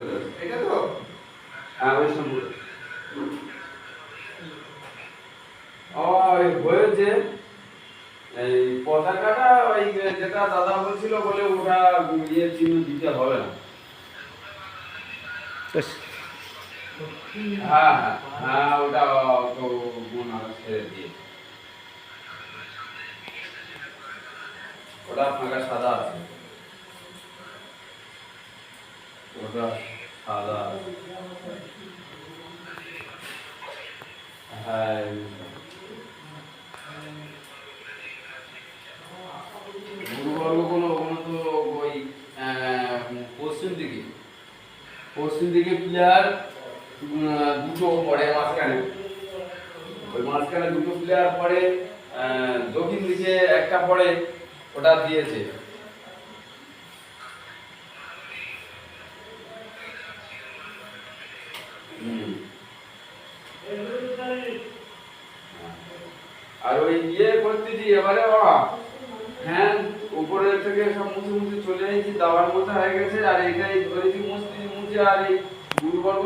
এটা তো ওই সম্পূর্ণ ওই হয়েছে এই পতাকাটা ওই যেটা দাদা বলছিল বলে ওটা ইয়ে চিহ্ন দিতে হবে না। হ্যাঁ হ্যাঁ হ্যাঁ ওটা তো মনে হচ্ছে দিয়ে ওটা ফাঁকা সাদা আছে, ওটা সাদা আছে। হ্যাঁ গুরুবর্গ কোনো কোনো তো ওই পশ্চিম দিকে পশ্চিম দিকে প্লেয়ার দুটো পড়ে মাঝখানে, ওই মাঝখানে দুটো প্লেয়ার পড়ে, দক্ষিণ দিকে একটা পড়ে, ওটা দিয়েছে। আর ওই ইয়ে করতেছি এবারে বাবা, হ্যাঁ উপরে থেকে সব মুছে মুছে চলে এসেছি, দাবার মতো হয়ে গেছে, আর এইটাই ধরেছি মুছতে মুছে, আর এই গুরুবর্গ